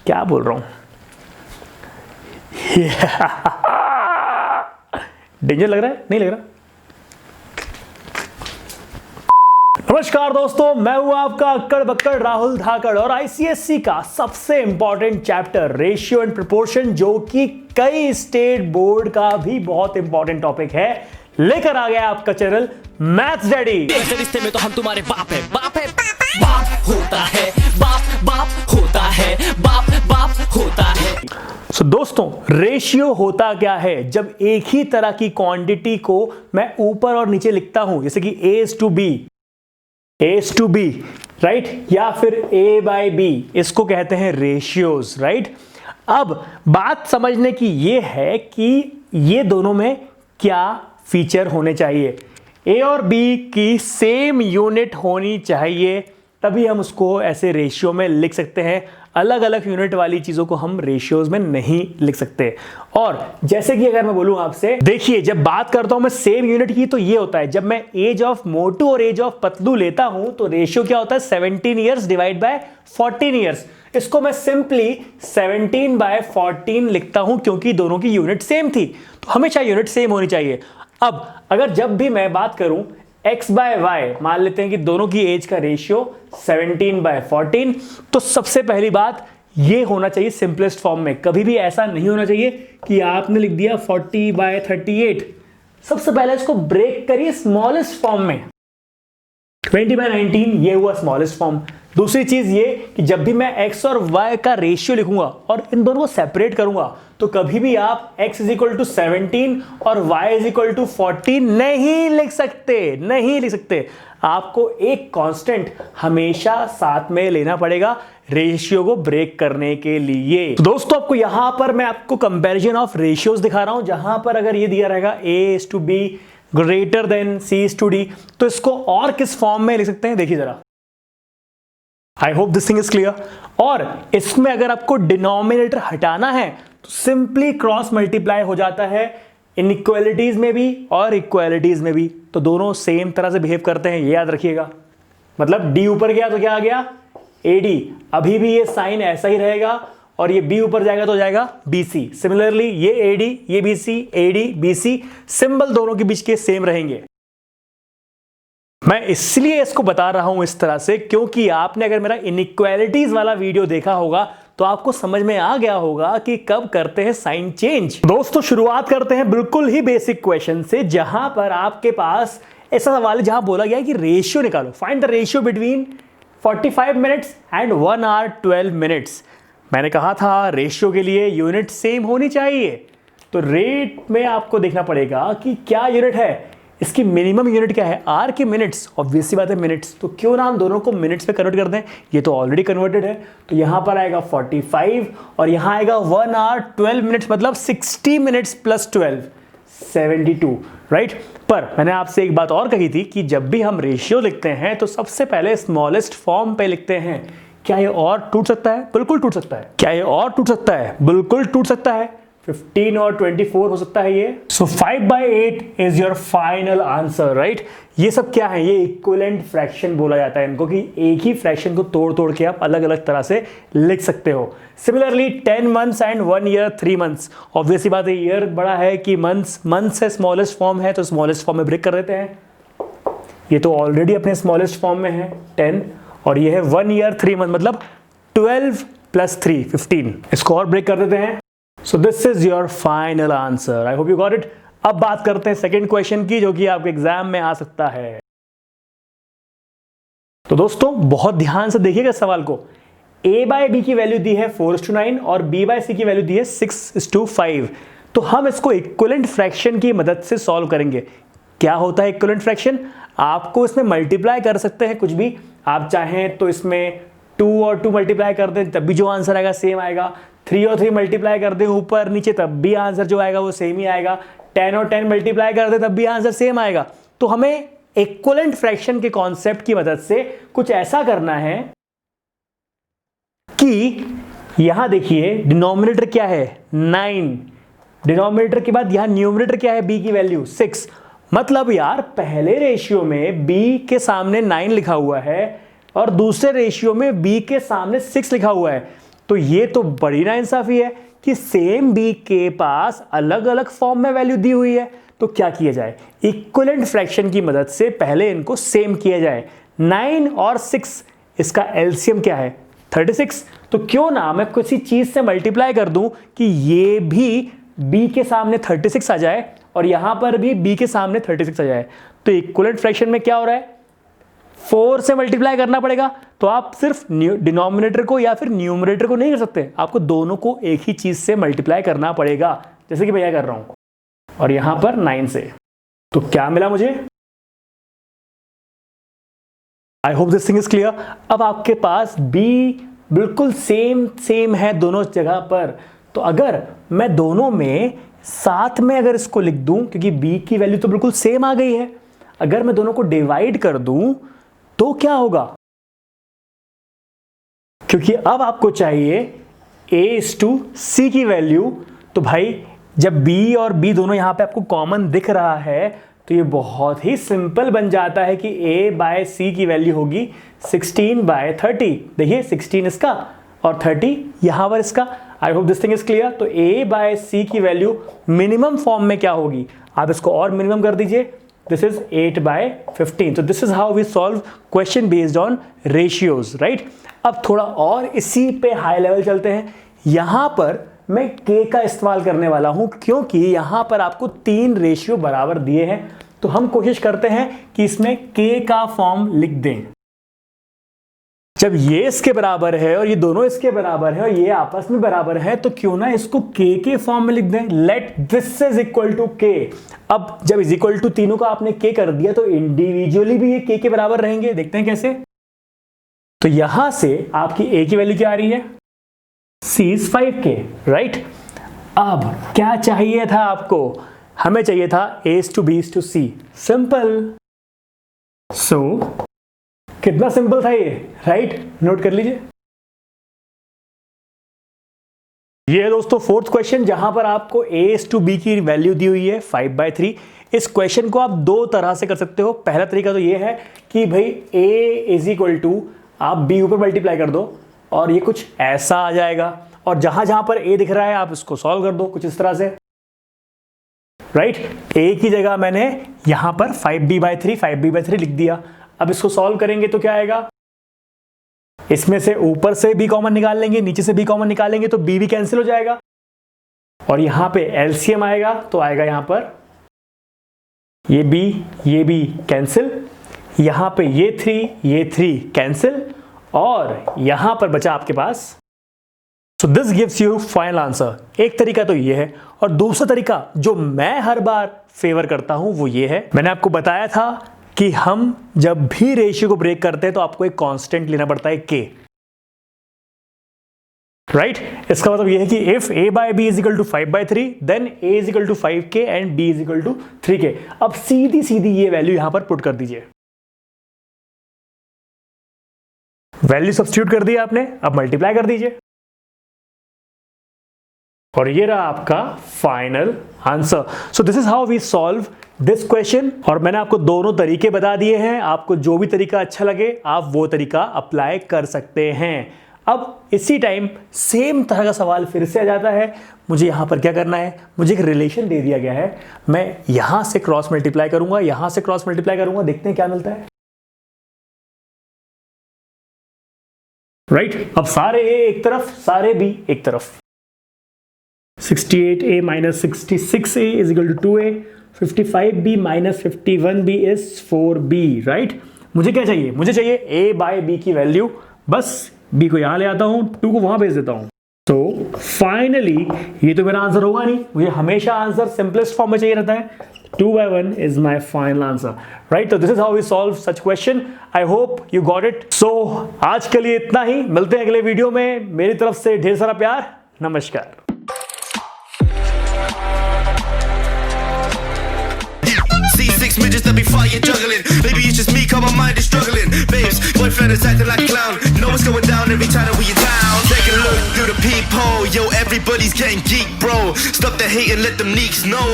क्या बोल रहा हूं? डेंजर लग रहा है? नहीं लग रहा? नमस्कार दोस्तों, मैं हूं आपका अक्कड़ बक्कड़ राहुल धाकड़ और आईसीएससी का सबसे important chapter ratio and proportion, जो कि कई स्टेट बोर्ड का भी बहुत इंपॉर्टेंट टॉपिक है, लेकर आ गया आपका चैनल मैथ्स डैडी। रिश्ते में तो हम तुम्हारे बाप है, बाप है, बाप होता है, बाप बाप होता है, बाप बाप होता है। सो दोस्तों, रेशियो होता क्या है? जब एक ही तरह की क्वांटिटी को मैं ऊपर और नीचे लिखता हूं, जैसे कि A is to B, right, या फिर A by B, इसको कहते हैं रेशियोज, राइट। अब बात समझने की ये है कि ये दोनों में क्या फीचर होने चाहिए। A और B की सेम यूनिट होनी चाहिए, तभी हम उसको ऐसे रेशियो में लिख सकते हैं। अलग अलग यूनिट वाली चीजों को हम रेशियोज में नहीं लिख सकते। और जैसे कि अगर मैं बोलूं आपसे, देखिए, जब बात करता हूं मैं सेम यूनिट की, तो ये होता है जब मैं एज ऑफ मोटू और एज ऑफ पतलू लेता हूं तो रेशियो क्या होता है? 17 ईयर्स डिवाइड बाय 14 ईयर्स। इसको मैं सिंपली 17 बाय 14 लिखता हूं, क्योंकि दोनों की यूनिट सेम थी, तो हमेशा यूनिट सेम होनी चाहिए। अब अगर जब भी मैं बात करूं x बाय वाई, मान लेते हैं कि दोनों की एज का रेशियो 17 बाय 14, तो सबसे पहली बात ये होना चाहिए सिंपलेस्ट फॉर्म में। कभी भी ऐसा नहीं होना चाहिए कि आपने लिख दिया 40 बाय 38। सबसे पहले इसको ब्रेक करिए स्मॉलेस्ट फॉर्म में। 20 बाय 19 ये हुआ स्मॉलेस्ट फॉर्म। दूसरी चीज ये कि जब भी मैं x और y का रेशियो लिखूंगा और इन दोनों को सेपरेट करूंगा, तो कभी भी आप x इज इक्वल टू 17 और y इज इक्वल टू 14 नहीं लिख सकते। आपको एक कांस्टेंट हमेशा साथ में लेना पड़ेगा रेशियो को ब्रेक करने के लिए। तो दोस्तों, आपको यहां पर मैं आपको कंपैरिजन ऑफ रेशियोज दिखा रहा हूं, जहां पर अगर ये दिया रहेगा a is to b greater than c is to d, तो इसको और किस फॉर्म में लिख सकते हैं, देखिए जरा। I hope this thing is clear. और इसमें अगर आपको डिनोमिनेटर हटाना है तो सिंपली क्रॉस मल्टीप्लाई हो जाता है, इनइक्वालिटीज में भी और इक्वालिटीज में भी, तो दोनों सेम तरह से बिहेव करते हैं, ये याद रखिएगा। मतलब d ऊपर गया तो क्या आ गया? AD। अभी भी ये साइन ऐसा ही रहेगा, और ये B ऊपर जाएगा तो जाएगा BC। सिमिलरली ये AD, ये BC, AD, BC, सिंबल दोनों के बीच के सेम रहेंगे। मैं इसलिए इसको बता रहा हूं इस तरह से, क्योंकि आपने अगर मेरा इनइक्वालिटीज वाला वीडियो देखा होगा तो आपको समझ में आ गया होगा कि कब करते हैं साइन चेंज। दोस्तों, शुरुआत करते हैं बिल्कुल ही बेसिक क्वेश्चन से, जहां पर आपके पास ऐसा सवाल है जहां बोला गया है कि रेशियो निकालो, find the ratio between 45 minutes and 1 hour 12 minutes. मैंने कहा था रेशियो के लिए यूनिट सेम होनी चाहिए, तो रेट में आपको देखना पड़ेगा कि क्या यूनिट है, इसकी मिनिमम यूनिट क्या है, आर की मिनट्स, ऑब्वियस सी बात है मिनट्स, तो क्यों ना हम दोनों को मिनट्स में कन्वर्ट कर दें। ये तो ऑलरेडी कन्वर्टेड है, तो यहां पर आएगा 45 और यहां आएगा 1 आवर 12 मिनट्स, मतलब 60 मिनट्स प्लस 12 72, राइट। पर मैंने आपसे एक बात और कही थी कि जब भी हम रेशियो लिखते हैं तो सबसे पहले स्मॉलेस्ट फॉर्म पे लिखते हैं। क्या ये और टूट सकता है? बिल्कुल टूट सकता है। क्या ये और टूट सकता है? बिल्कुल टूट सकता है। 15 और 24 हो सकता है ये। सो 5 by 8 is your final answer, right. ये सब क्या है? ये इक्विवेलेंट फ्रैक्शन बोला जाता है इनको, कि एक ही फ्रैक्शन को तोड़ तोड़ के आप अलग अलग तरह से लिख सकते हो। Similarly 10 months and 1 year 3 months, obviously बात है, ईयर बड़ा है कि मंथ्स से स्मॉलेस्ट फॉर्म है, तो स्मॉलेस्ट फॉर्म में ब्रेक कर देते हैं। ये तो ऑलरेडी अपने स्मॉलेस्ट फॉर्म में है 10, और ये है 1 year 3 months, मतलब 12 + 3 15। इसको और ब्रेक कर देते हैं। So this is your final answer. I hope you got it. अब बात करते हैं सेकंड क्वेश्चन की, जो कि आपके एग्जाम में आ सकता है। तो दोस्तों, बहुत ध्यान से देखिएगा सवाल को। A by B की वैल्यू दी है 4:9 और B by C की वैल्यू दी है 6:5। तो हम इसको इक्विवेलेंट फ्रैक्शन की मदद से सॉल्व करेंगे। क्या होता है इक्विवेलेंट फ्रैक्शन? आपको इसमें मल्टीप्लाई कर सकते हैं कुछ भी, आप चाहें तो इसमें 2 और 2 मल्टीप्लाई कर दें, तब भी जो आंसर आएगा सेम आएगा। 3 और 3 मल्टीप्लाई कर दें ऊपर नीचे, तब भी आंसर जो आएगा वो सेम ही आएगा। 10 और 10 मल्टीप्लाई कर दें, तब भी आंसर सेम आएगा। तो हमें इक्विवेलेंट फ्रैक्शन के कॉन्सेप्ट की मदद से कुछ ऐसा करना है कि यहां देखिए डिनोमिनेटर क्या है 9, डिनोमिनेटर के बाद यहां न्यूमरेटर क्या है b की वैल्यू 6। मतलब यार पहले रेशियो में b के सामने 9 लिखा हुआ है और दूसरे रेशियो में b के सामने 6 लिखा हुआ है, तो ये तो बड़ी नाइंसाफी है कि सेम b के पास अलग अलग फॉर्म में वैल्यू दी हुई है। तो क्या किया जाए, इक्विवेलेंट फ्रैक्शन की मदद से पहले इनको सेम किया जाए। 9 और 6 इसका एलसीएम क्या है 36। तो क्यों ना मैं किसी चीज से मल्टीप्लाई कर दूं कि ये भी b के सामने 36 आ जाए और यहां पर भी b के सामने 36 आ जाए। तो इक्विवेलेंट फ्रैक्शन में क्या हो रहा है, 4 से मल्टीप्लाई करना पड़ेगा। तो आप सिर्फ डिनोमिनेटर को या फिर न्यूमरेटर को नहीं कर सकते, आपको दोनों को एक ही चीज से मल्टीप्लाई करना पड़ेगा, जैसे कि भैया कर रहा हूं। और यहां पर 9 से, तो क्या मिला मुझे, I hope this thing is clear. अब आपके पास b बिल्कुल सेम है दोनों जगह पर। तो अगर मैं दोनों में साथ में अगर इसको लिख दूं, क्योंकि b की वैल्यू तो बिल्कुल सेम आ गई है, अगर मैं दोनों को डिवाइड कर दूं तो क्या होगा, क्योंकि अब आपको चाहिए a/c की वैल्यू। तो भाई जब b और b दोनों यहां पे आपको कॉमन दिख रहा है तो ये बहुत ही सिंपल बन जाता है कि a/c की वैल्यू होगी 16/30। देखिए 16 इसका और 30 यहां पर इसका। I hope this thing is clear. तो a/c की वैल्यू मिनिमम फॉर्म में क्या होगी, आप इसको और मिनिमम कर दीजिए, दिस इज 8/15। तो this is how we solve question based on ratios, right. अब थोड़ा और इसी पे हाई लेवल चलते हैं। यहां पर मैं k का इस्तेमाल करने वाला हूं क्योंकि यहां पर आपको 3 रेशियो बराबर दिए हैं। तो हम कोशिश करते हैं कि इसमें k का फॉर्म लिख दें। जब ये इसके बराबर है और ये दोनों इसके बराबर है और ये आपस में बराबर है, तो क्यों ना इसको k के फॉर्म में लिख दें। Let this is equal to k। अब जब इज इक्वल टू तीनों का आपने k कर दिया तो इंडिविजुअली भी ये k के बराबर रहेंगे। देखते हैं कैसे। तो यहां से आपकी a की वैल्यू क्या आ रही है, c इज 5k, राइट। अब क्या चाहिए था आपको, हमें चाहिए था a/b/c। सिंपल। सो कितना सिंपल था ये, राइट। नोट कर लीजिए। ये है दोस्तों फोर्थ क्वेश्चन, जहां पर आपको a/b की वैल्यू दी हुई है 5/3। इस क्वेश्चन को आप दो तरह से कर सकते हो। पहला तरीका तो ये है कि भाई a इज इक्वल टू आप b ऊपर मल्टीप्लाई कर दो और ये कुछ ऐसा आ जाएगा, और जहां जहां पर a दिख रहा है आप इसको सॉल्व कर दो कुछ इस तरह से, राइट। a की जगह मैंने यहां पर 5b/3 लिख दिया। अब इसको सॉल्व करेंगे तो क्या आएगा, इसमें से ऊपर से b कॉमन निकाल लेंगे, नीचे से b कॉमन निकालेंगे तो b भी कैंसिल हो जाएगा, और यहां पे एलसीएम आएगा तो आएगा यहां पर ये b कैंसिल, यहां पे ये 3 कैंसिल, और यहां पर बचा आपके पास। So this gives you final answer. एक तरीका तो ये है, और दूसरा तरीका जो मैं हर बार फेवर करता हूं वो ये है, मैंने आपको बताया था कि हम जब भी रेशियो को ब्रेक करते हैं तो आपको एक कांस्टेंट लेना पड़ता है k, राइट। इसका मतलब यह है कि if a/b is equal to 5/3 then a is equal to 5k and b is equal to 3k। अब सीधी ये वैल्यू यहां पर पुट कर दीजिए। वैल्यू सब्स्टिट्यूट कर दिया आपने, अब मल्टीप्लाई कर दीजिए, और ये रहा आपका final answer. So this is how we solve this question. और मैंने आपको दोनों तरीके बता दिए हैं, आपको जो भी तरीका अच्छा लगे आप वो तरीका अप्लाई कर सकते हैं। अब इसी टाइम सेम तरह का सवाल फिर से आ जाता है, मुझे यहां पर क्या करना है, मुझे एक रिलेशन दे दिया गया है, मैं यहां से क्रॉस मल्टीप्लाई करूंगा, यहां से क्रॉस मल्टीप्लाई करूंगा, देखते हैं क्या मिलता है, राइट। अब सारे a एक तरफ, सारे b एक तरफ। 68a minus 66a is equal to 2a, 55b minus 51b is 4b, right. मुझे क्या चाहिए, मुझे चाहिए a/b की वैल्यू, बस b को यहां ले आता हूं, 2 को वहां भेज देता हूं। तो फाइनली ये तो मेरा आंसर होगा नहीं, मुझे हमेशा आंसर सिंपलेस्ट फॉर्म में चाहिए रहता है। 2/1 is my final answer, right? So this is how we solve such question. I hope you got it. So आज के लिए इतना ही, मिलते हैं अगले वीडियो में। मेरी तरफ से ढेर सारा प्यार, नमस्कार। C6 midgets that be fire juggling. Maybe it's just me, cause my mind is struggling. Babes, boyfriend is acting like a clown. Know what's going down every time that we in town. Take a look through the peephole. Yo, everybody's getting geek, bro. Stop the hate and let them leaks know.